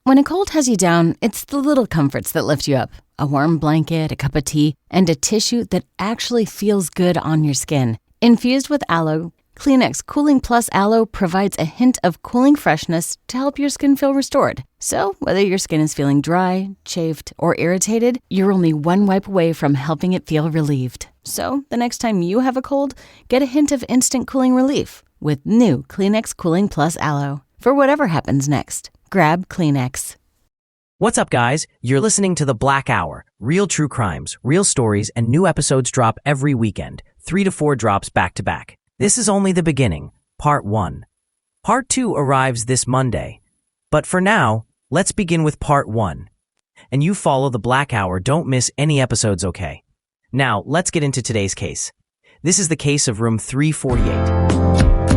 When a cold has you down, it's the little comforts that lift you up. A warm blanket, a cup of tea, and a tissue that actually feels good on your skin. Infused with aloe, Kleenex Cooling Plus Aloe provides a hint of cooling freshness to help your skin feel restored. So, whether your skin is feeling dry, chafed, or irritated, you're only one wipe away from helping it feel relieved. So, the next time you have a cold, get a hint of instant cooling relief with new Kleenex Cooling Plus Aloe. For whatever happens next, grab Kleenex. What's up, guys? You're listening to The Black Hour. Real true crimes, real stories, and new episodes drop every weekend. 3 to 4 drops back to back. This is only the beginning, Part 1. Part 2 arrives this Monday. But for now, let's begin with Part 1. And you follow The Black Hour, don't miss any episodes, okay? Now, let's get into today's case. This is the case of room 348.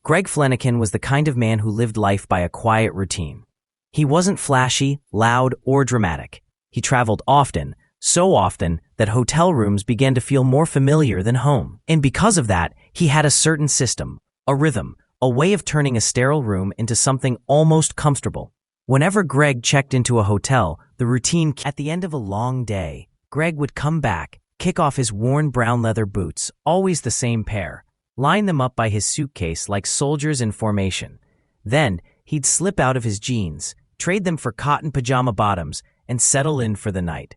Greg Flanagan was the kind of man who lived life by a quiet routine. He wasn't flashy, loud, or dramatic. He traveled often, so often that hotel rooms began to feel more familiar than home. And because of that, he had a certain system, a rhythm, a way of turning a sterile room into something almost comfortable. Whenever Greg checked into a hotel, the routine at the end of a long day, Greg would come back, kick off his worn brown leather boots, always the same pair, line them up by his suitcase like soldiers in formation. Then, he'd slip out of his jeans, trade them for cotton pajama bottoms, and settle in for the night.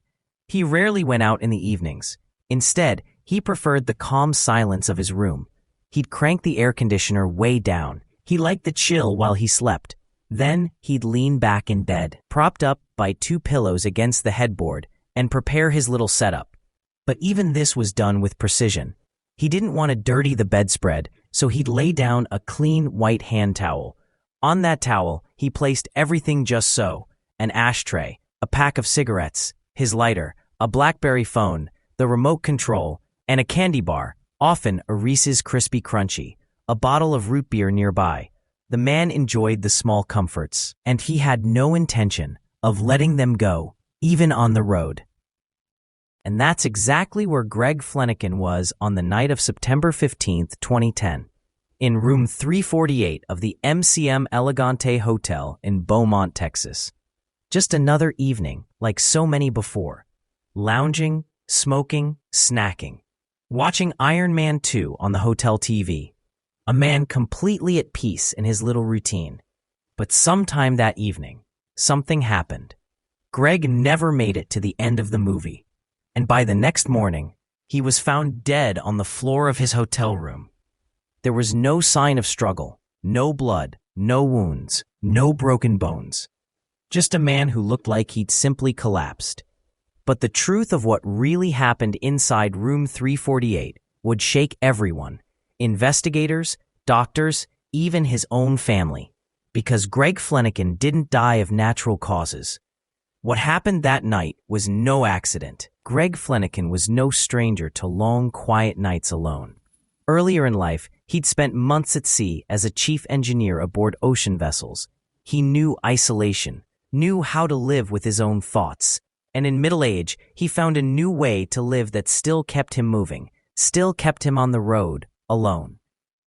He rarely went out in the evenings. Instead, he preferred the calm silence of his room. He'd crank the air conditioner way down. He liked the chill while he slept. Then, he'd lean back in bed, propped up by 2 pillows against the headboard, and prepare his little setup. But even this was done with precision. He didn't want to dirty the bedspread, so he'd lay down a clean white hand towel. On that towel, he placed everything just so: an ashtray, a pack of cigarettes, his lighter, a BlackBerry phone, the remote control, and a candy bar, often a Reese's Crispy Crunchy, a bottle of root beer nearby. The man enjoyed the small comforts, and he had no intention of letting them go, even on the road. And that's exactly where Greg Flanagan was on the night of September 15, 2010, in room 348 of the MCM Elegante Hotel in Beaumont, Texas. Just another evening, like so many before. Lounging, smoking, snacking, watching Iron Man 2 on the hotel TV. A man completely at peace in his little routine. But sometime that evening, something happened. Greg never made it to the end of the movie. And by the next morning, he was found dead on the floor of his hotel room. There was no sign of struggle, no blood, no wounds, no broken bones. Just a man who looked like he'd simply collapsed. But the truth of what really happened inside room 348 would shake everyone, investigators, doctors, even his own family, because Greg Flanagan didn't die of natural causes. What happened that night was no accident. Greg Flanagan was no stranger to long, quiet nights alone. Earlier in life, he'd spent months at sea as a chief engineer aboard ocean vessels. He knew isolation, knew how to live with his own thoughts. And in middle age, he found a new way to live that still kept him moving, still kept him on the road, alone.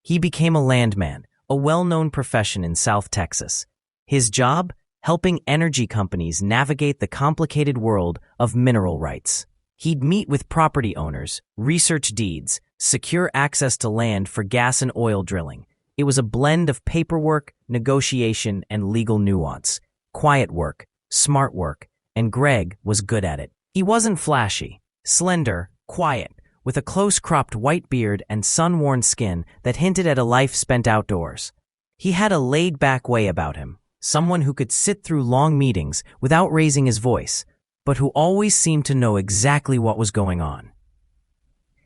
He became a landman, a well-known profession in South Texas. His job? Helping energy companies navigate the complicated world of mineral rights. He'd meet with property owners, research deeds, secure access to land for gas and oil drilling. It was a blend of paperwork, negotiation, and legal nuance. Quiet work, smart work, and Greg was good at it. He wasn't flashy, slender, quiet, with a close-cropped white beard and sun-worn skin that hinted at a life spent outdoors. He had a laid-back way about him. Someone who could sit through long meetings without raising his voice, but who always seemed to know exactly what was going on.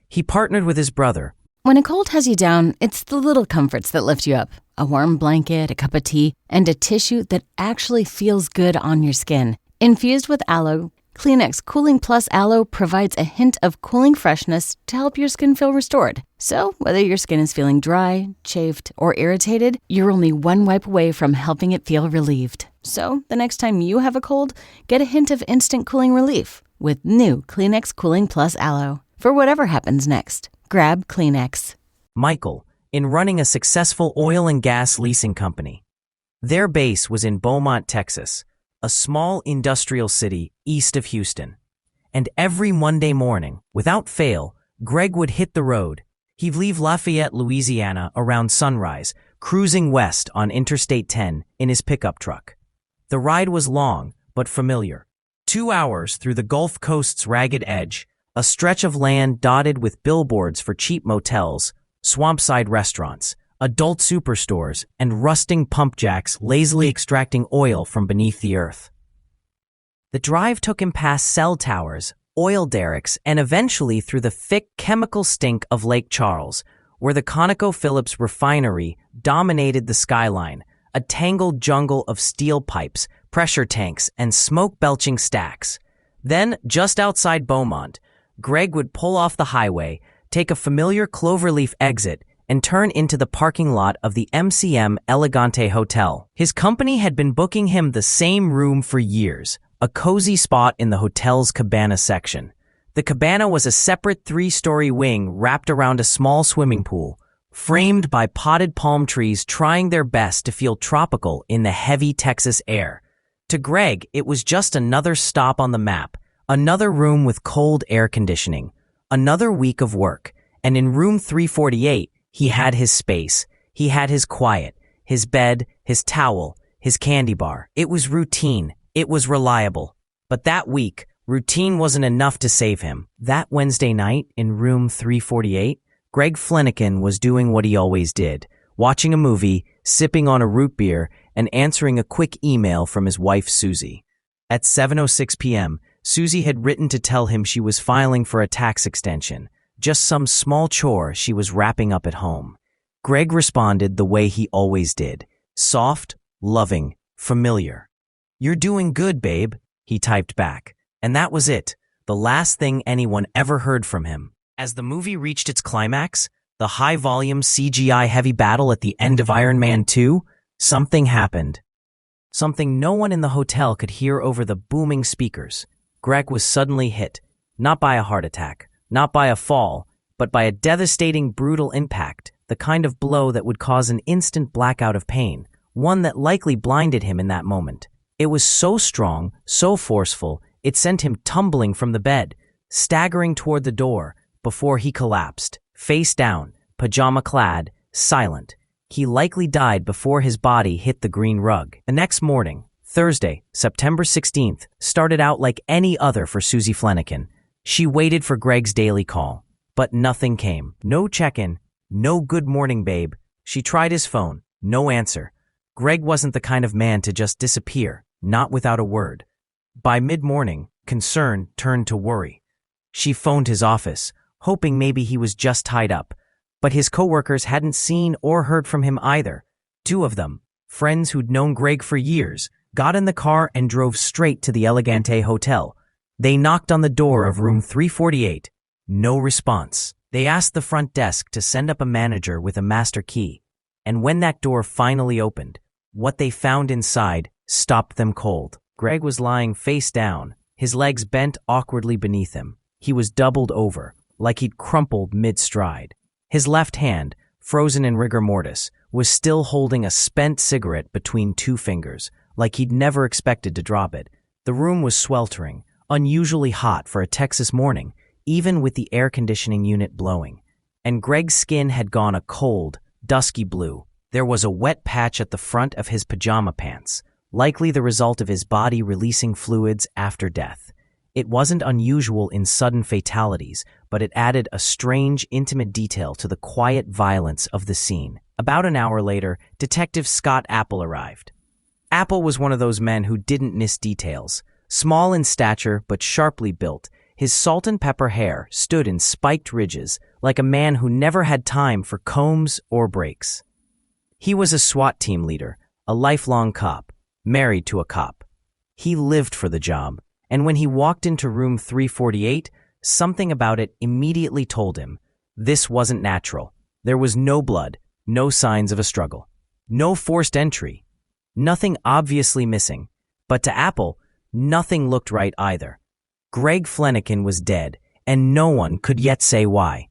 He partnered with his brother. When a cold has you down, it's the little comforts that lift you up. A warm blanket, a cup of tea, and a tissue that actually feels good on your skin. Infused with aloe, Kleenex Cooling Plus Aloe provides a hint of cooling freshness to help your skin feel restored. So, whether your skin is feeling dry, chafed, or irritated, you're only one wipe away from helping it feel relieved. So, the next time you have a cold, get a hint of instant cooling relief with new Kleenex Cooling Plus Aloe. For whatever happens next, grab Kleenex. Michael, in running a successful oil and gas leasing company. Their base was in Beaumont, Texas, a small industrial city east of Houston. And every Monday morning, without fail, Greg would hit the road. He'd leave Lafayette, Louisiana around sunrise, cruising west on Interstate 10 in his pickup truck. The ride was long, but familiar. 2 hours through the Gulf Coast's ragged edge, a stretch of land dotted with billboards for cheap motels, swampside restaurants, adult superstores, and rusting pump jacks lazily extracting oil from beneath the earth. The drive took him past cell towers, oil derricks, and eventually through the thick chemical stink of Lake Charles, where the ConocoPhillips refinery dominated the skyline, a tangled jungle of steel pipes, pressure tanks, and smoke-belching stacks. Then, just outside Beaumont, Greg would pull off the highway, take a familiar cloverleaf exit, and turn into the parking lot of the MCM Elegante Hotel. His company had been booking him the same room for years, a cozy spot in the hotel's cabana section. The cabana was a separate 3-story wing wrapped around a small swimming pool, framed by potted palm trees trying their best to feel tropical in the heavy Texas air. To Greg, it was just another stop on the map, another room with cold air conditioning, another week of work, and in room 348, he had his space. He had his quiet, his bed, his towel, his candy bar. It was routine. It was reliable. But that week, routine wasn't enough to save him. That Wednesday night in room 348, Greg Flanagan was doing what he always did, watching a movie, sipping on a root beer, and answering a quick email from his wife, Susie. At 7:06 p.m., Susie had written to tell him she was filing for a tax extension. Just some small chore she was wrapping up at home. Greg responded the way he always did. Soft, loving, familiar. "You're doing good, babe," he typed back. And that was it, the last thing anyone ever heard from him. As the movie reached its climax, the high-volume CGI-heavy battle at the end of Iron Man 2, something happened. Something no one in the hotel could hear over the booming speakers. Greg was suddenly hit, not by a heart attack, not by a fall, but by a devastating, brutal impact, the kind of blow that would cause an instant blackout of pain, one that likely blinded him in that moment. It was so strong, so forceful, it sent him tumbling from the bed, staggering toward the door, before he collapsed, face down, pajama-clad, silent. He likely died before his body hit the green rug. The next morning, Thursday, September 16th, started out like any other for Susie Flanagan. She waited for Greg's daily call, but nothing came. No check-in, no good morning, babe. She tried his phone, no answer. Greg wasn't the kind of man to just disappear, not without a word. By mid-morning, concern turned to worry. She phoned his office, hoping maybe he was just tied up, but his coworkers hadn't seen or heard from him either. 2 of them, friends who'd known Greg for years, got in the car and drove straight to the Elegante Hotel. They knocked on the door of room 348. No response. They asked the front desk to send up a manager with a master key. And when that door finally opened, what they found inside stopped them cold. Greg was lying face down, his legs bent awkwardly beneath him. He was doubled over, like he'd crumpled mid-stride. His left hand, frozen in rigor mortis, was still holding a spent cigarette between 2 fingers, like he'd never expected to drop it. The room was sweltering, unusually hot for a Texas morning, even with the air conditioning unit blowing. And Greg's skin had gone a cold, dusky blue. There was a wet patch at the front of his pajama pants, likely the result of his body releasing fluids after death. It wasn't unusual in sudden fatalities, but it added a strange, intimate detail to the quiet violence of the scene. About an hour later, Detective Scott Apple arrived. Apple was one of those men who didn't miss details. Small in stature, but sharply built, his salt and pepper hair stood in spiked ridges, like a man who never had time for combs or breaks. He was a SWAT team leader, a lifelong cop, married to a cop. He lived for the job, And when he walked into room 348, something about it immediately told him this wasn't natural. There was no blood, no signs of a struggle, no forced entry, nothing obviously missing. But to Apple, nothing looked right either. Greg Flanagan was dead, and no one could yet say why.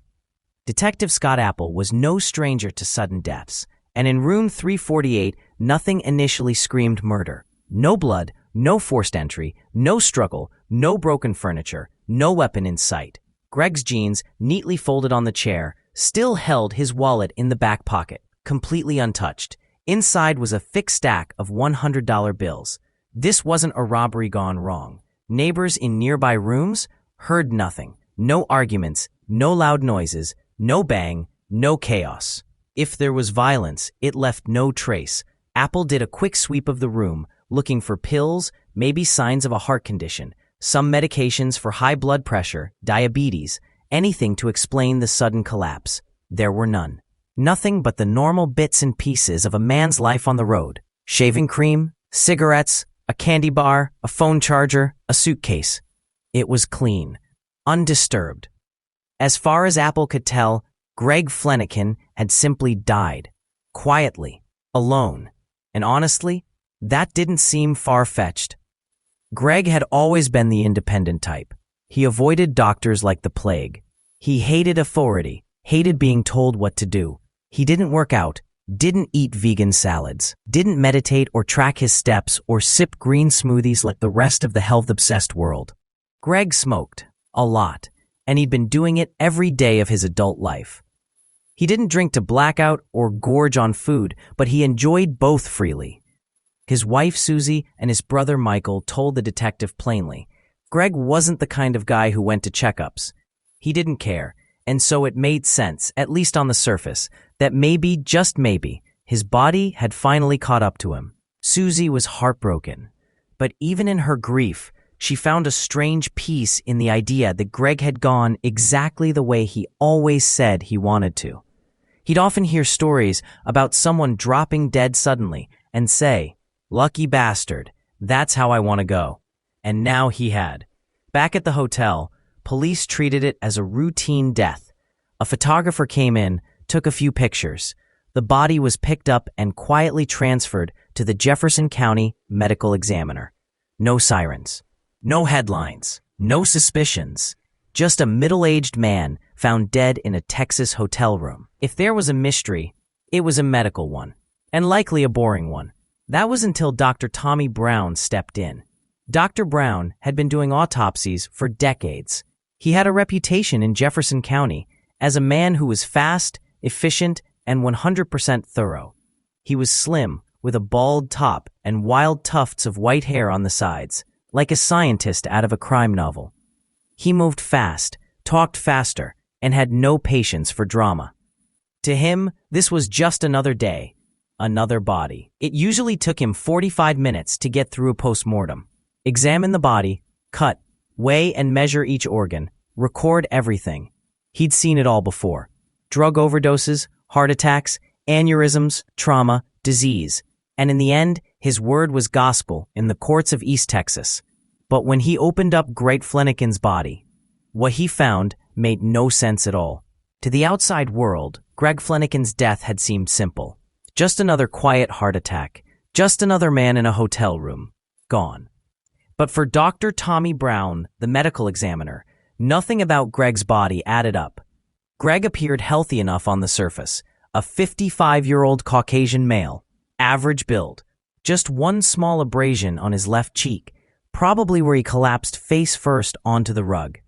Detective Scott Apple was no stranger to sudden deaths, and in room 348, nothing initially screamed murder. No blood, no forced entry, no struggle, no broken furniture, no weapon in sight. Greg's jeans, neatly folded on the chair, still held his wallet in the back pocket, completely untouched. Inside was a thick stack of $100 bills. This wasn't a robbery gone wrong. Neighbors in nearby rooms heard nothing. No arguments, no loud noises, no bang, no chaos. If there was violence, it left no trace. Apple did a quick sweep of the room, looking for pills, maybe signs of a heart condition, some medications for high blood pressure, diabetes, anything to explain the sudden collapse. There were none. Nothing but the normal bits and pieces of a man's life on the road. Shaving cream, cigarettes, a candy bar, a phone charger, a suitcase. It was clean, undisturbed. As far as Apple could tell, Greg Flanagan had simply died, quietly, alone. And honestly, that didn't seem far-fetched. Greg had always been the independent type. He avoided doctors like the plague. He hated authority, hated being told what to do. He didn't work out, didn't eat vegan salads, didn't meditate or track his steps or sip green smoothies like the rest of the health-obsessed world. Greg smoked, a lot, and he'd been doing it every day of his adult life. He didn't drink to blackout or gorge on food, but he enjoyed both freely. His wife, Susie, and his brother, Michael, told the detective plainly, Greg wasn't the kind of guy who went to checkups. He didn't care, and so it made sense, at least on the surface, that maybe, just maybe, his body had finally caught up to him. Susie was heartbroken, but even in her grief, she found a strange peace in the idea that Greg had gone exactly the way he always said he wanted to. He'd often hear stories about someone dropping dead suddenly and say, "Lucky bastard, that's how I want to go." And now he had. Back at the hotel, police treated it as a routine death. A photographer came in, took a few pictures. The body was picked up and quietly transferred to the Jefferson County Medical Examiner. No sirens, no headlines, no suspicions. Just a middle-aged man found dead in a Texas hotel room. If there was a mystery, it was a medical one, and likely a boring one. That was until Dr. Tommy Brown stepped in. Dr. Brown had been doing autopsies for decades. He had a reputation in Jefferson County as a man who was fast, efficient, and 100% thorough. He was slim, with a bald top and wild tufts of white hair on the sides, like a scientist out of a crime novel. He moved fast, talked faster, and had no patience for drama. To him, this was just another day, another body. It usually took him 45 minutes to get through a postmortem. Examine the body, cut, weigh and measure each organ, record everything. He'd seen it all before. Drug overdoses, heart attacks, aneurysms, trauma, disease. And in the end, his word was gospel in the courts of East Texas. But when he opened up Greg Flanagan's body, what he found made no sense at all. To the outside world, Greg Flanagan's death had seemed simple. Just another quiet heart attack. Just another man in a hotel room. Gone. But for Dr. Tommy Brown, the medical examiner, nothing about Greg's body added up. Greg appeared healthy enough on the surface. A 55-year-old Caucasian male. Average build. Just one small abrasion on his left cheek, probably where he collapsed face first onto the rug.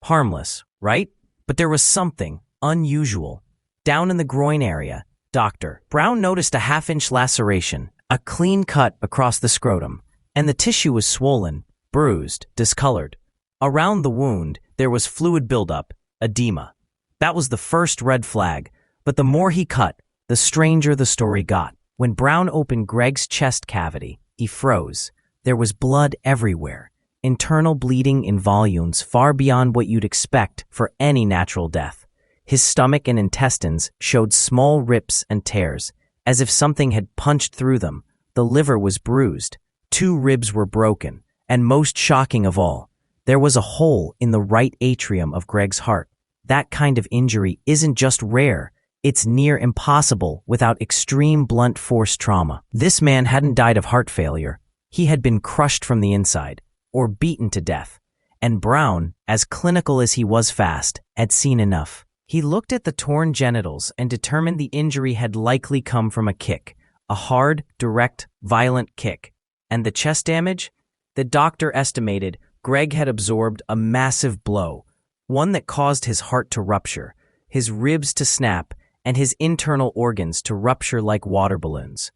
Harmless, right? But there was something unusual. Down in the groin area, Dr. Brown noticed a half-inch laceration, a clean cut across the scrotum, and the tissue was swollen, bruised, discolored. Around the wound, there was fluid buildup, edema. That was the first red flag, but the more he cut, the stranger the story got. When Brown opened Greg's chest cavity, he froze. There was blood everywhere, internal bleeding in volumes far beyond what you'd expect for any natural death. His stomach and intestines showed small rips and tears, as if something had punched through them. The liver was bruised. 2 ribs were broken, And most shocking of all, there was a hole in the right atrium of Greg's heart. That kind of injury isn't just rare, it's near impossible without extreme blunt force trauma. This man hadn't died of heart failure. He had been crushed from the inside, or beaten to death. And Brown, as clinical as he was fast, had seen enough. He looked at the torn genitals and determined the injury had likely come from a kick, a hard, direct, violent kick. And the chest damage? The doctor estimated Greg had absorbed a massive blow, one that caused his heart to rupture, his ribs to snap, and his internal organs to rupture like water balloons.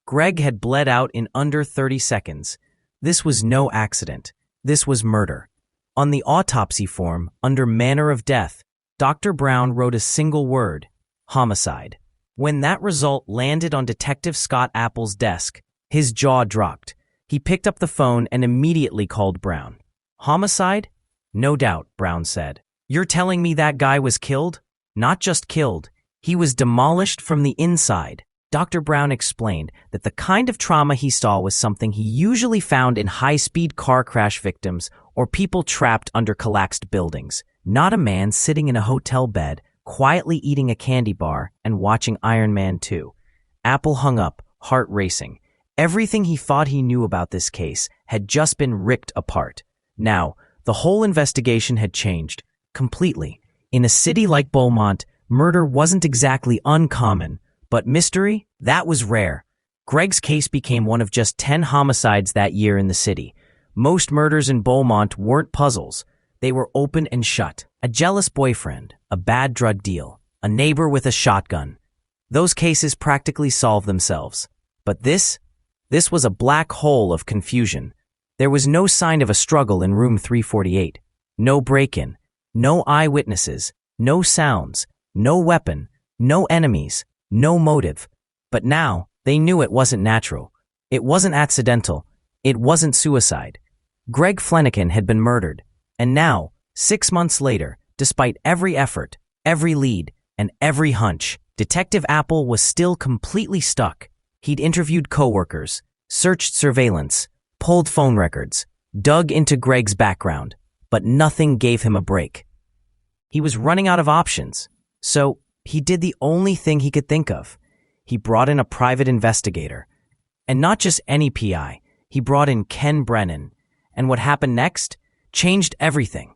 Greg had bled out in under 30 seconds. This was no accident. This was murder. On the autopsy form, under manner of death, Dr. Brown wrote a single word: homicide. When that result landed on Detective Scott Apple's desk, his jaw dropped. He picked up the phone and immediately called Brown. Homicide? No doubt, Brown said. You're telling me that guy was killed? Not just killed. He was demolished from the inside. Dr. Brown explained that the kind of trauma he saw was something he usually found in high-speed car crash victims or people trapped under collapsed buildings, not a man sitting in a hotel bed, quietly eating a candy bar and watching Iron Man 2. Apple hung up, heart racing. Everything he thought he knew about this case had just been ripped apart. Now, the whole investigation had changed, completely. In a city like Beaumont, murder wasn't exactly uncommon, but mystery? That was rare. Greg's case became one of just 10 homicides that year in the city. Most murders in Beaumont weren't puzzles. They were open and shut. A jealous boyfriend, a bad drug deal, a neighbor with a shotgun. Those cases practically solved themselves. But this was a black hole of confusion. There was no sign of a struggle in room 348. No break-in, no eyewitnesses, no sounds, no weapon, no enemies, no motive. But now, they knew it wasn't natural. It wasn't accidental. It wasn't suicide. Greg Flanagan had been murdered. And now, 6 months later, despite every effort, every lead, and every hunch, Detective Apple was still completely stuck. He'd interviewed coworkers, searched surveillance, pulled phone records, dug into Greg's background, but nothing gave him a break. He was running out of options, so he did the only thing he could think of. He brought in a private investigator. And not just any PI, he brought in Ken Brennan. And what happened next changed everything.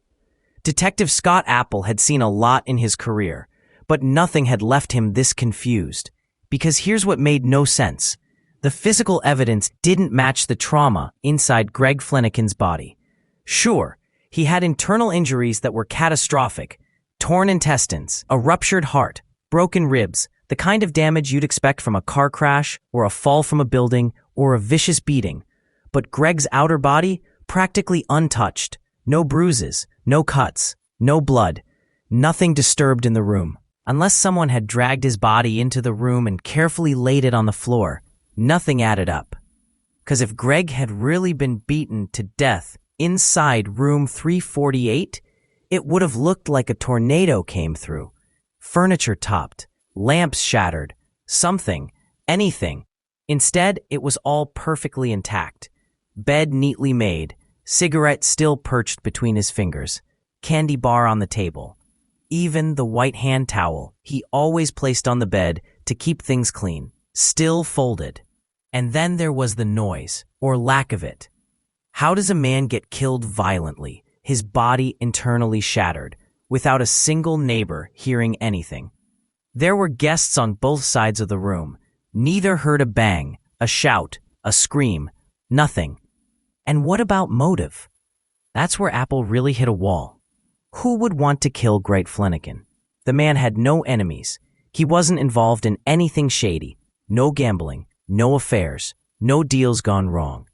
Detective Scott Apple had seen a lot in his career, but nothing had left him this confused. Because here's what made no sense. The physical evidence didn't match the trauma inside Greg Flanagan's body. Sure, he had internal injuries that were catastrophic. Torn intestines, a ruptured heart, broken ribs, the kind of damage you'd expect from a car crash or a fall from a building or a vicious beating. But Greg's outer body, practically untouched. No bruises, no cuts, no blood. Nothing disturbed in the room. Unless someone had dragged his body into the room and carefully laid it on the floor, nothing added up. 'Cause if Greg had really been beaten to death inside room 348, it would have looked like a tornado came through. Furniture topped, lamps shattered, something, anything. Instead, it was all perfectly intact. Bed neatly made, cigarette still perched between his fingers, candy bar on the table. Even the white hand towel he always placed on the bed to keep things clean, still folded. And then there was the noise, or lack of it. How does a man get killed violently, his body internally shattered, without a single neighbor hearing anything? There were guests on both sides of the room. Neither heard a bang, a shout, a scream, nothing. And what about motive? That's where Apple really hit a wall. Who would want to kill Greg Flanagan? The man had no enemies. He wasn't involved in anything shady. No gambling, no affairs, no deals gone wrong.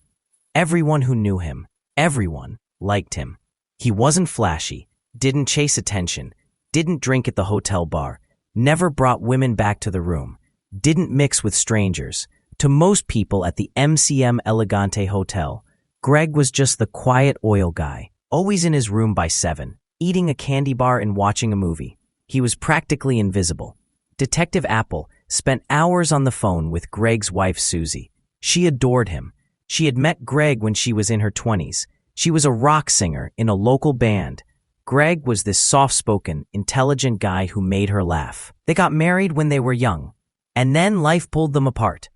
Everyone who knew him, everyone, liked him. He wasn't flashy, didn't chase attention, didn't drink at the hotel bar, never brought women back to the room, didn't mix with strangers. To most people at the MCM Elegante Hotel, Greg was just the quiet oil guy, always in his room by 7, eating a candy bar and watching a movie. He was practically invisible. Detective Apple spent hours on the phone with Greg's wife, Susie. She adored him. She had met Greg when she was in her 20s. She was a rock singer in a local band. Greg was this soft-spoken, intelligent guy who made her laugh. They got married when they were young, and then life pulled them apart.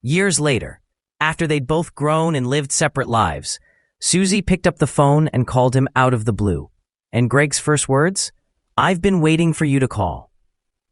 Years later, after they'd both grown and lived separate lives, Susie picked up the phone and called him out of the blue. And Greg's first words? "I've been waiting for you to call."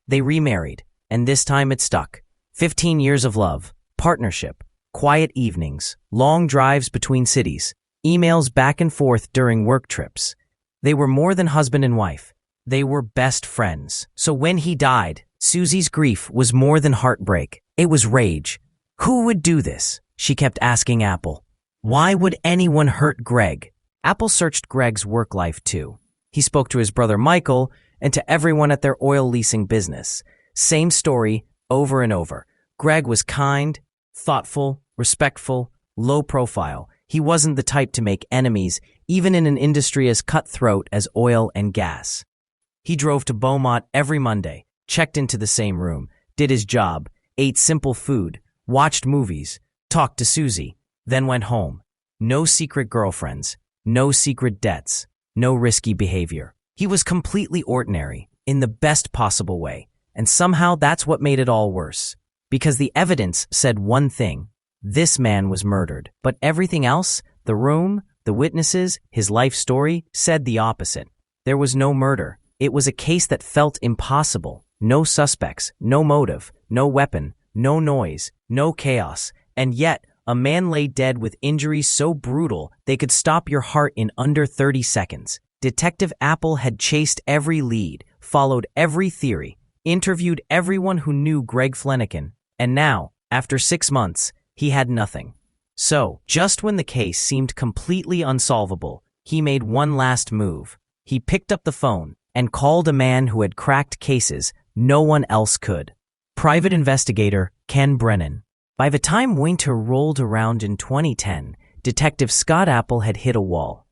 They remarried, and this time it stuck. 15 years of love, partnership, quiet evenings, long drives between cities, emails back and forth during work trips. They were more than husband and wife. They were best friends. So when he died, Susie's grief was more than heartbreak. It was rage. Who would do this? She kept asking Apple. Why would anyone hurt Greg? Apple searched Greg's work life too. He spoke to his brother Michael and to everyone at their oil leasing business. Same story over and over. Greg was kind, thoughtful, respectful, low profile. He wasn't the type to make enemies, even in an industry as cutthroat as oil and gas. He drove to Beaumont every Monday, checked into the same room, did his job, ate simple food, watched movies, talked to Susie, then went home. No secret girlfriends, no secret debts, no risky behavior. He was completely ordinary, in the best possible way, and somehow that's what made it all worse. Because the evidence said one thing: this man was murdered. But everything else, the room, the witnesses, his life story, said the opposite. There was no murder. It was a case that felt impossible. No suspects, no motive, no weapon, no noise, no chaos. And yet, a man lay dead with injuries so brutal they could stop your heart in under 30 seconds. Detective Apple had chased every lead, followed every theory, interviewed everyone who knew Greg Flanagan, and now, after 6 months, he had nothing. So, just when the case seemed completely unsolvable, he made one last move. He picked up the phone and called a man who had cracked cases no one else could. Private investigator Ken Brennan. By the time winter rolled around in 2010, Detective Scott Apple had hit a wall.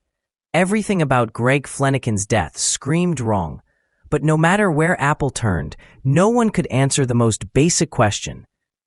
Everything about Greg Flanagan's death screamed wrong, but no matter where Apple turned, no one could answer the most basic question: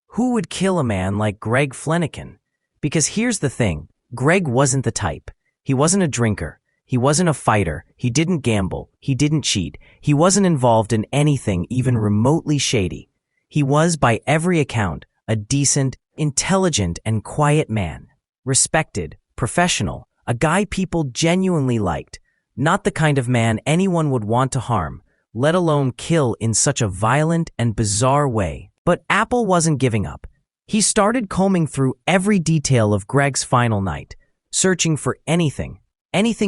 who would kill a man like Greg Flanagan? Because here's the thing, Greg wasn't the type. He wasn't a drinker. He wasn't a fighter. He didn't gamble. He didn't cheat. He wasn't involved in anything even remotely shady. He was, by every account, a decent, intelligent, and quiet man. Respected, professional, a guy people genuinely liked. Not the kind of man anyone would want to harm, let alone kill in such a violent and bizarre way. But Apple wasn't giving up. He started combing through every detail of Greg's final night, searching for anything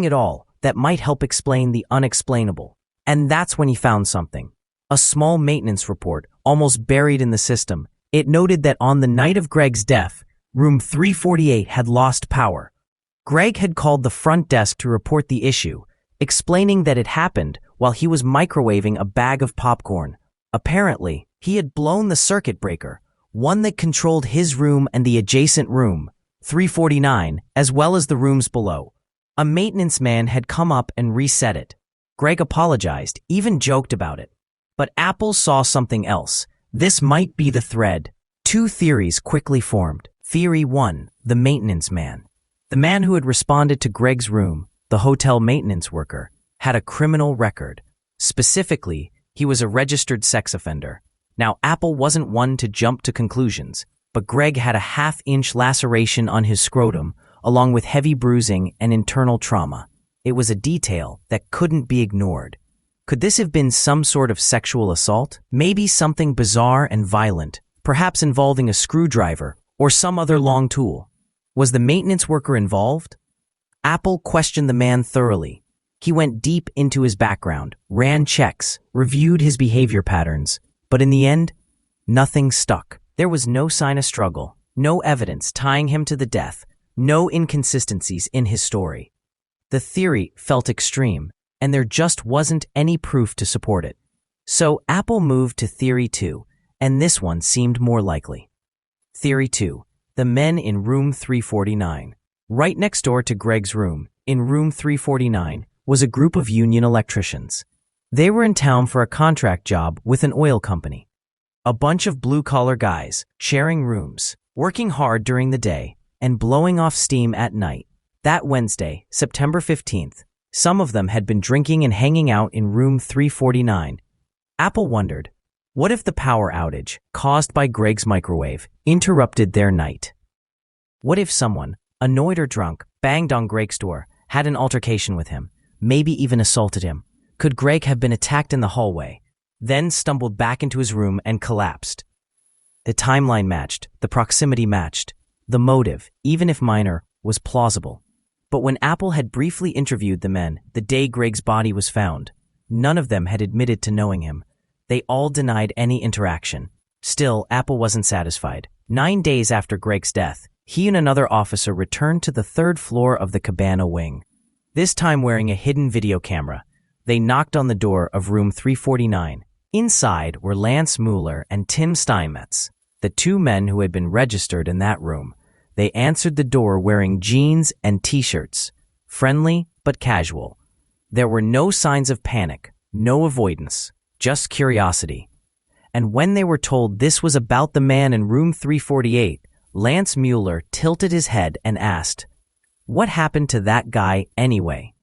at all, that might help explain the unexplainable. And that's when he found something. A small maintenance report, almost buried in the system. It noted that on the night of Greg's death, room 348 had lost power. Greg had called the front desk to report the issue, explaining that it happened while he was microwaving a bag of popcorn. Apparently, he had blown the circuit breaker, one that controlled his room and the adjacent room, 349, as well as the rooms below. A maintenance man had come up and reset it. Greg apologized, even joked about it. But Apple saw something else. This might be the thread. 2 theories quickly formed. Theory 1, the maintenance man. The man who had responded to Greg's room, the hotel maintenance worker, had a criminal record. Specifically, he was a registered sex offender. Now, Apple wasn't one to jump to conclusions, but Greg had a half-inch laceration on his scrotum, along with heavy bruising and internal trauma. It was a detail that couldn't be ignored. Could this have been some sort of sexual assault? Maybe something bizarre and violent, perhaps involving a screwdriver or some other long tool. Was the maintenance worker involved? Apple questioned the man thoroughly. He went deep into his background, ran checks, reviewed his behavior patterns, but in the end, nothing stuck. There was no sign of struggle, no evidence tying him to the death, no inconsistencies in his story. The theory felt extreme, and there just wasn't any proof to support it. So Apple moved to Theory 2, and this one seemed more likely. Theory 2, the men in room 349. Right next door to Greg's room, in room 349, was a group of union electricians. They were in town for a contract job with an oil company. A bunch of blue-collar guys, sharing rooms, working hard during the day, and blowing off steam at night. That Wednesday, September 15th, some of them had been drinking and hanging out in room 349. Apple wondered, what if the power outage, caused by Greg's microwave, interrupted their night? What if someone, annoyed or drunk, banged on Greg's door, had an altercation with him, maybe even assaulted him? Could Greg have been attacked in the hallway, then stumbled back into his room and collapsed? The timeline matched, the proximity matched. The motive, even if minor, was plausible. But when Apple had briefly interviewed the men the day Greg's body was found, none of them had admitted to knowing him. They all denied any interaction. Still, Apple wasn't satisfied. 9 days after Greg's death, he and another officer returned to the third floor of the Cabana wing. This time wearing a hidden video camera, they knocked on the door of room 349. Inside were Lance Mueller and Tim Steinmetz, the two men who had been registered in that room. They answered the door wearing jeans and t-shirts, friendly but casual. There were no signs of panic, no avoidance, just curiosity. And when they were told this was about the man in room 348, Lance Mueller tilted his head and asked, "What happened to that guy anyway?"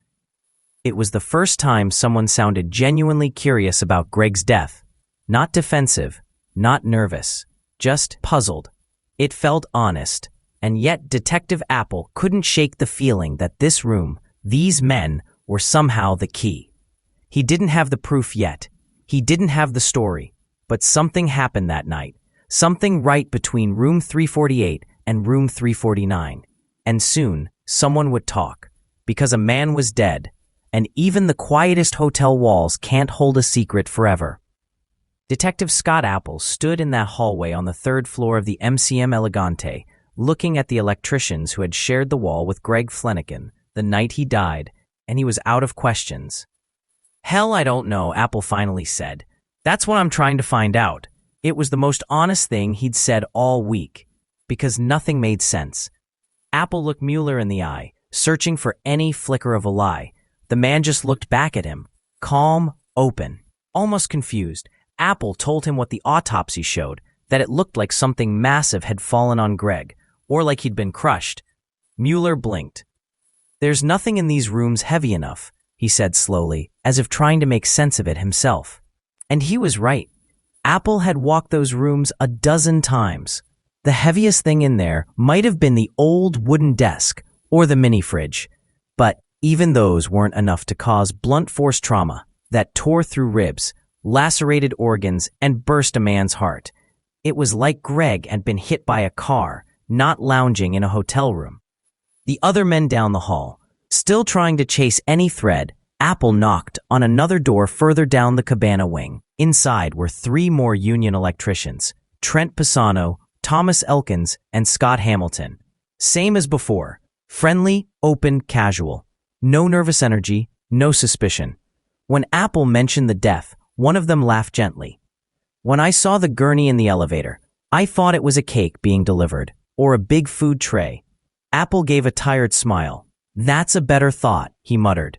It was the first time someone sounded genuinely curious about Greg's death. Not defensive, not nervous, just puzzled. It felt honest. And yet Detective Apple couldn't shake the feeling that this room, these men, were somehow the key. He didn't have the proof yet. He didn't have the story. But something happened that night. Something right between room 348 and room 349. And soon, someone would talk. Because a man was dead. And even the quietest hotel walls can't hold a secret forever. Detective Scott Apple stood in that hallway on the third floor of the MCM Elegante, looking at the electricians who had shared the wall with Greg Flanagan the night he died, and he was out of questions. "Hell, I don't know," Apple finally said. "That's what I'm trying to find out." It was the most honest thing he'd said all week, because nothing made sense. Apple looked Mueller in the eye, searching for any flicker of a lie. The man just looked back at him, calm, open, almost confused. Apple told him what the autopsy showed, that it looked like something massive had fallen on Greg, or like he'd been crushed. Mueller blinked. "There's nothing in these rooms heavy enough," he said slowly, as if trying to make sense of it himself. And he was right. Apple had walked those rooms a dozen times. The heaviest thing in there might have been the old wooden desk or the mini fridge, but even those weren't enough to cause blunt force trauma that tore through ribs, lacerated organs, and burst a man's heart. It was like Greg had been hit by a car, not lounging in a hotel room. The other men down the hall, still trying to chase any thread, Apple knocked on another door further down the Cabana wing. Inside were 3 more union electricians, Trent Pisano, Thomas Elkins, and Scott Hamilton. Same as before, friendly, open, casual. No nervous energy, no suspicion. When Apple mentioned the death, one of them laughed gently. "When I saw the gurney in the elevator, I thought it was a cake being delivered, or a big food tray." Apple gave a tired smile. "That's a better thought," he muttered.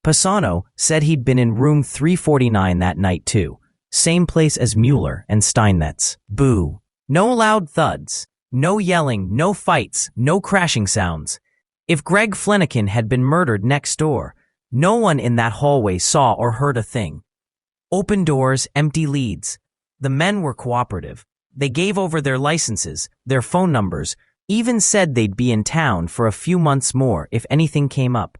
Pisano said he'd been in room 349 that night too, same place as Mueller and Steinmetz. Boo. No loud thuds, no yelling, no fights, no crashing sounds. If Greg Flanagan had been murdered next door, no one in that hallway saw or heard a thing. Open doors, empty leads. The men were cooperative. They gave over their licenses, their phone numbers, even said they'd be in town for a few months more if anything came up.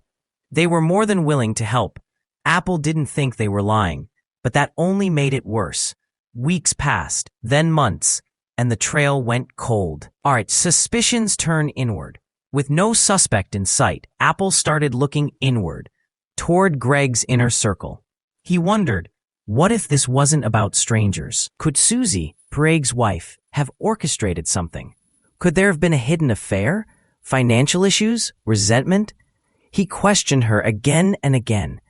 They were more than willing to help. Apple didn't think they were lying, but that only made it worse. Weeks passed, then months, and the trail went cold. All right, suspicions turn inward. With no suspect in sight, Apple started looking inward, toward Greg's inner circle. He wondered, what if this wasn't about strangers? Could Susie, Greg's wife, have orchestrated something? Could there have been a hidden affair? Financial issues? Resentment? He questioned her again and again,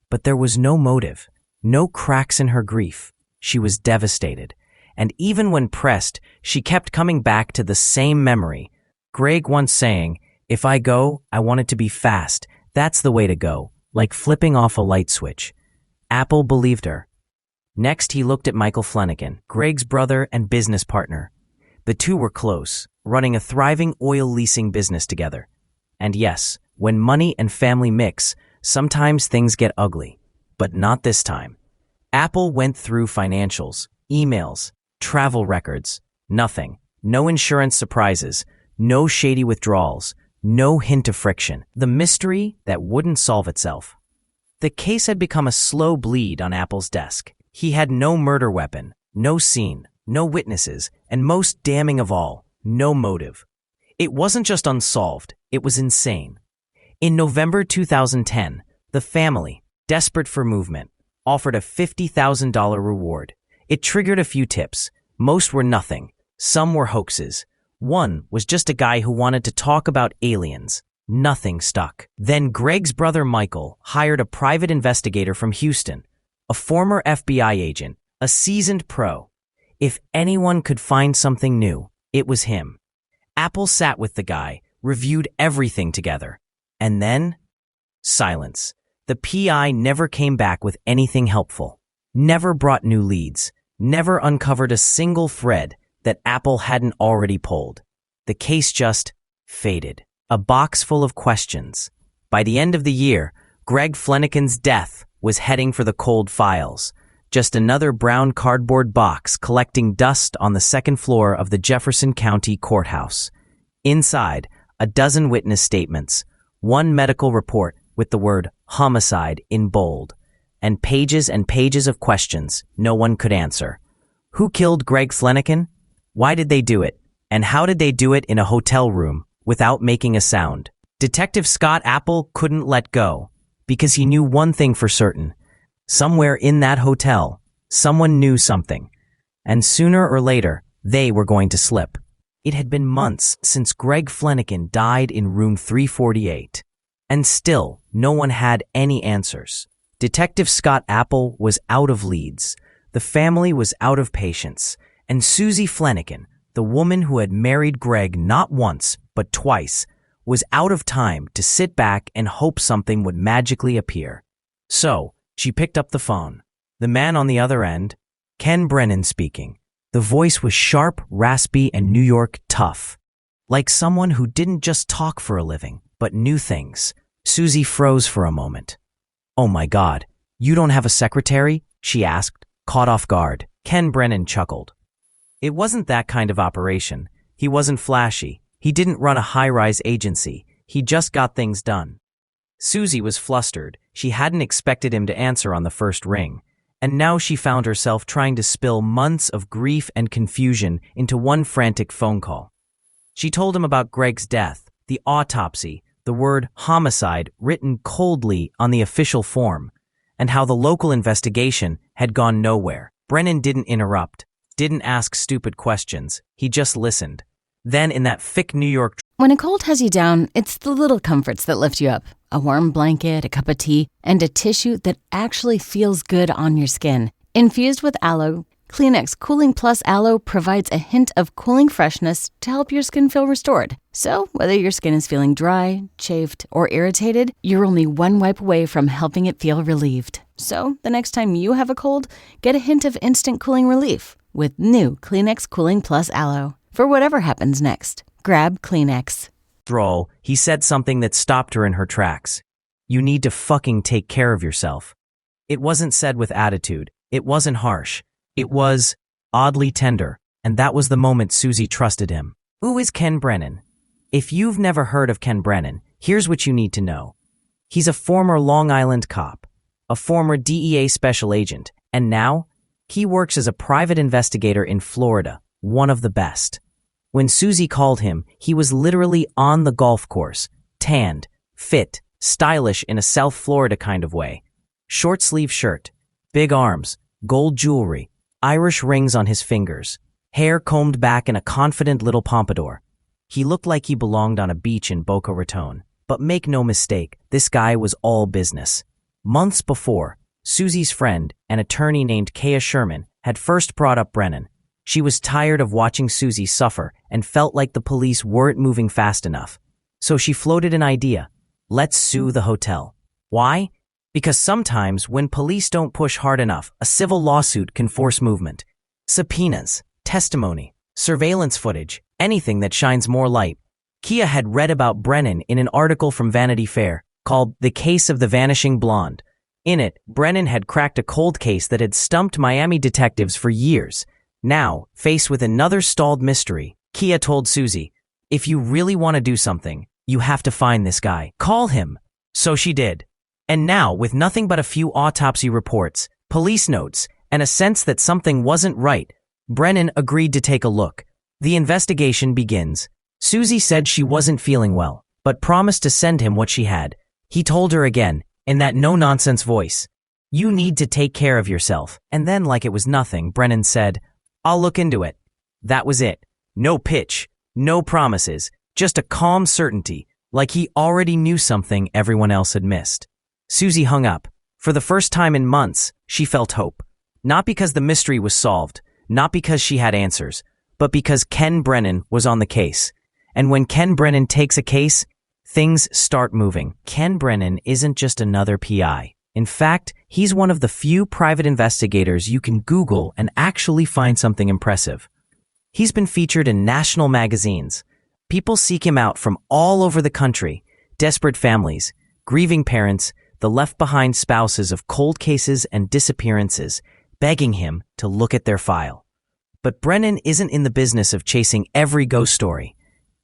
but there was no motive, no cracks in her grief. She was devastated, and even when pressed, she kept coming back to the same memory. Greg once saying, "If I go, I want it to be fast. That's the way to go," like flipping off a light switch. Apple believed her. Next, he looked at Michael Flanagan, Greg's brother and business partner. The two were close, running a thriving oil leasing business together. And yes, when money and family mix, sometimes things get ugly. But not this time. Apple went through financials, emails, travel records. Nothing. No insurance surprises. No shady withdrawals. No hint of friction. The mystery that wouldn't solve itself. The case had become a slow bleed on Apple's desk. He had no murder weapon, no scene, no witnesses, and most damning of all, no motive. It wasn't just unsolved, it was insane. In November 2010, the family, desperate for movement, offered a $50,000 reward. It triggered a few tips. Most were nothing. Some were hoaxes. One was just a guy who wanted to talk about aliens. Nothing stuck. Then Greg's brother Michael hired a private investigator from Houston, a former FBI agent, a seasoned pro. If anyone could find something new, it was him. Apple sat with the guy, reviewed everything together. And then, silence. The PI never came back with anything helpful. Never brought new leads. Never uncovered a single thread that Apple hadn't already pulled. The case just faded. A box full of questions. By the end of the year, Greg Flanagan's death was heading for the cold files. Just another brown cardboard box collecting dust on the second floor of the Jefferson County Courthouse. Inside, a dozen witness statements, one medical report with the word homicide in bold, and pages of questions no one could answer. Who killed Greg Flanagan? Why did they do it? And how did they do it in a hotel room without making a sound? Detective Scott Apple couldn't let go because he knew one thing for certain. Somewhere in that hotel, someone knew something. And sooner or later, they were going to slip. It had been months since Greg Flanagan died in room 348. And still, no one had any answers. Detective Scott Apple was out of leads. The family was out of patience. And Susie Flanagan, the woman who had married Greg not once, but twice, was out of time to sit back and hope something would magically appear. So, she picked up the phone. The man on the other end, Ken Brennan speaking. The voice was sharp, raspy, and New York tough. Like someone who didn't just talk for a living, but knew things. Susie froze for a moment. "Oh my God, you don't have a secretary?" she asked, caught off guard. Ken Brennan chuckled. It wasn't that kind of operation. He wasn't flashy. He didn't run a high-rise agency. He just got things done. Susie was flustered. She hadn't expected him to answer on the first ring. And now she found herself trying to spill months of grief and confusion into one frantic phone call. She told him about Greg's death, the autopsy, the word homicide written coldly on the official form, and how the local investigation had gone nowhere. Brennan didn't interrupt, didn't ask stupid questions. He just listened. Then in that thick New York... When a cold has you down, it's the little comforts that lift you up. A warm blanket, a cup of tea, and a tissue that actually feels good on your skin. Infused with aloe, Kleenex Cooling Plus Aloe provides a hint of cooling freshness to help your skin feel restored. So, whether your skin is feeling dry, chafed, or irritated, you're only one wipe away from helping it feel relieved. So, the next time you have a cold, get a hint of instant cooling relief with new Kleenex Cooling Plus Aloe. For whatever happens next, grab Kleenex. Thrall, he said something that stopped her in her tracks. You need to fucking take care of yourself. It wasn't said with attitude. It wasn't harsh. It was oddly tender, and that was the moment Susie trusted him. Who is Ken Brennan? If you've never heard of Ken Brennan, here's what you need to know. He's a former Long Island cop, a former DEA special agent, and now he works as a private investigator in Florida, one of the best. When Susie called him, he was literally on the golf course, tanned, fit, stylish in a South Florida kind of way. Short-sleeve shirt, big arms, gold jewelry, Irish rings on his fingers, hair combed back in a confident little pompadour. He looked like he belonged on a beach in Boca Raton. But make no mistake, this guy was all business. Months before, Susie's friend, an attorney named Kaya Sherman, had first brought up Brennan. She was tired of watching Susie suffer and felt like the police weren't moving fast enough. So she floated an idea. Let's sue the hotel. Why? Because sometimes when police don't push hard enough, a civil lawsuit can force movement. Subpoenas, testimony, surveillance footage, anything that shines more light. Kia had read about Brennan in an article from Vanity Fair called The Case of the Vanishing Blonde. In it, Brennan had cracked a cold case that had stumped Miami detectives for years. Now, faced with another stalled mystery, Kia told Susie, "If you really want to do something, you have to find this guy. Call him." So she did. And now, with nothing but a few autopsy reports, police notes, and a sense that something wasn't right, Brennan agreed to take a look. The investigation begins. Susie said she wasn't feeling well, but promised to send him what she had. He told her again, in that no-nonsense voice, "You need to take care of yourself." And then, like it was nothing, Brennan said, "I'll look into it." That was it. No pitch, no promises, just a calm certainty, like he already knew something everyone else had missed. Susie hung up. For the first time in months, she felt hope. Not because the mystery was solved, not because she had answers, but because Ken Brennan was on the case. And when Ken Brennan takes a case, things start moving. Ken Brennan isn't just another PI. In fact, he's one of the few private investigators you can Google and actually find something impressive. He's been featured in national magazines. People seek him out from all over the country. Desperate families, grieving parents, the left-behind spouses of cold cases and disappearances, begging him to look at their file. But Brennan isn't in the business of chasing every ghost story.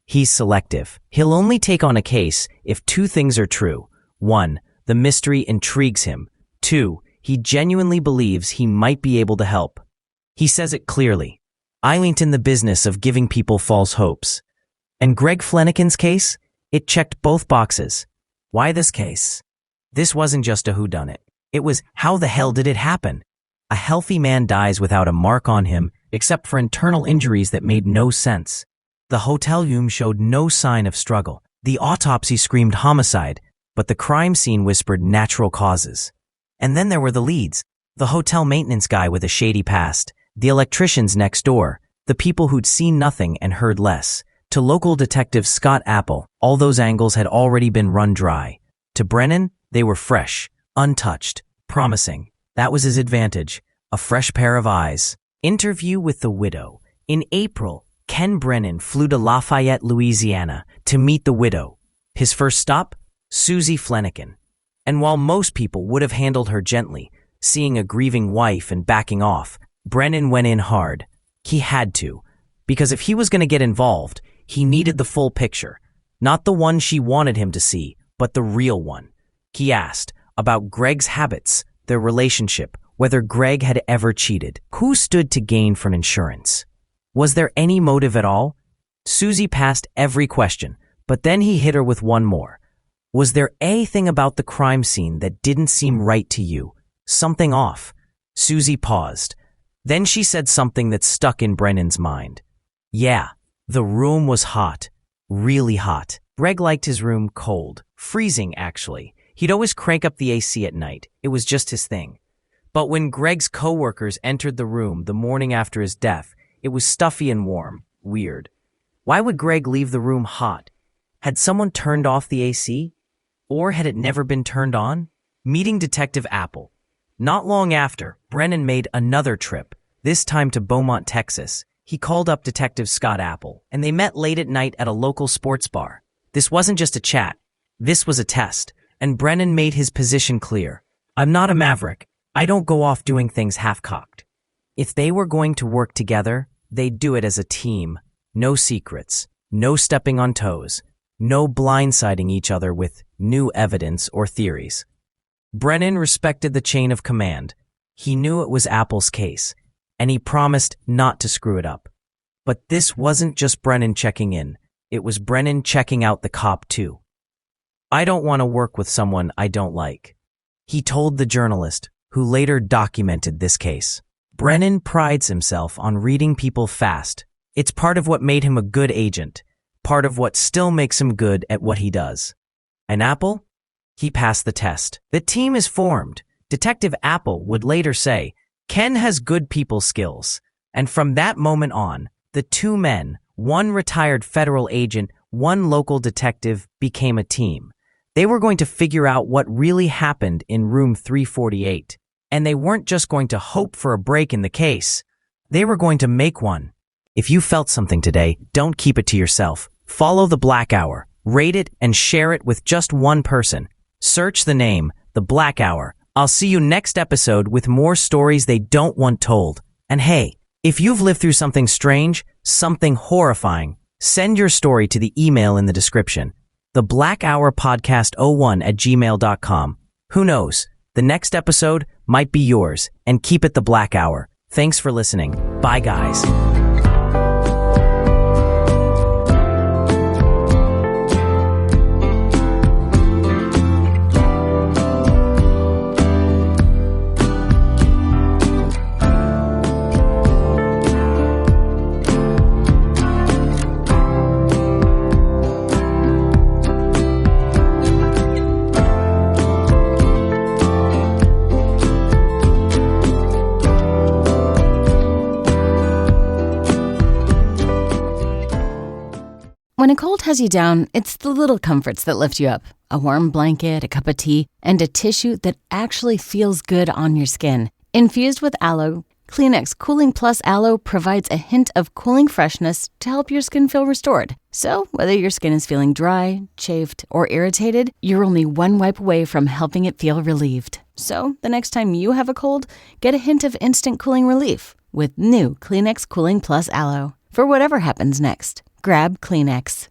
He's selective. He'll only take on a case if two things are true. 1, the mystery intrigues him. 2, he genuinely believes he might be able to help. He says it clearly. "I ain't in the business of giving people false hopes." And Greg Flanagan's case? It checked both boxes. Why this case? This wasn't just a whodunit. It was, how the hell did it happen? A healthy man dies without a mark on him, except for internal injuries that made no sense. The hotel room showed no sign of struggle. The autopsy screamed homicide, but the crime scene whispered natural causes. And then there were the leads. The hotel maintenance guy with a shady past, the electricians next door, the people who'd seen nothing and heard less. To local detective Scott Apple, all those angles had already been run dry. To Brennan, they were fresh, untouched, promising. That was his advantage, a fresh pair of eyes. Interview with the widow. In April, Ken Brennan flew to Lafayette, Louisiana to meet the widow. His first stop? Susie Flanagan. And while most people would have handled her gently, seeing a grieving wife and backing off, Brennan went in hard. He had to, because if he was going to get involved, he needed the full picture. Not the one she wanted him to see, but the real one. He asked about Greg's habits, their relationship, whether Greg had ever cheated, who stood to gain from insurance. Was there any motive at all? Susie passed every question, but then he hit her with one more. Was there anything about the crime scene that didn't seem right to you? Something off? Susie paused. Then she said something that stuck in Brennan's mind. Yeah, the room was hot. Really hot. Greg liked his room cold. Freezing, actually. He'd always crank up the AC at night. It was just his thing. But when Greg's coworkers entered the room the morning after his death, it was stuffy and warm. Weird. Why would Greg leave the room hot? Had someone turned off the AC? Or had it never been turned on? Meeting Detective Apple. Not long after, Brennan made another trip, this time to Beaumont, Texas. He called up Detective Scott Apple, and they met late at night at a local sports bar. This wasn't just a chat. This was a test, and Brennan made his position clear. "I'm not a maverick. I don't go off doing things half-cocked." If they were going to work together, they'd do it as a team. No secrets, no stepping on toes, no blindsiding each other with new evidence or theories. Brennan respected the chain of command. He knew it was Apple's case, and he promised not to screw it up. But this wasn't just Brennan checking in. It was Brennan checking out the cop too. "I don't want to work with someone I don't like," he told the journalist, who later documented this case. Brennan prides himself on reading people fast. It's part of what made him a good agent, part of what still makes him good at what he does. And Apple? He passed the test. The team is formed. Detective Apple would later say, "Ken has good people skills." And from that moment on, the two men, one retired federal agent, one local detective, became a team. They were going to figure out what really happened in room 348. And they weren't just going to hope for a break in the case. They were going to make one. If you felt something today, don't keep it to yourself. Follow The Black Hour, rate it, and share it with just one person. Search the name, The Black Hour. I'll see you next episode with more stories they don't want told. And hey, if you've lived through something strange, something horrifying, send your story to the email in the description. theblackhourpodcast01@gmail.com. Who knows? The next episode might be yours, and keep it The Black Hour. Thanks for listening. Bye, guys. When a cold has you down, it's the little comforts that lift you up. A warm blanket, a cup of tea, and a tissue that actually feels good on your skin. Infused with aloe, Kleenex Cooling Plus Aloe provides a hint of cooling freshness to help your skin feel restored. So, whether your skin is feeling dry, chafed, or irritated, you're only one wipe away from helping it feel relieved. So, the next time you have a cold, get a hint of instant cooling relief with new Kleenex Cooling Plus Aloe. For whatever happens next, grab Kleenex.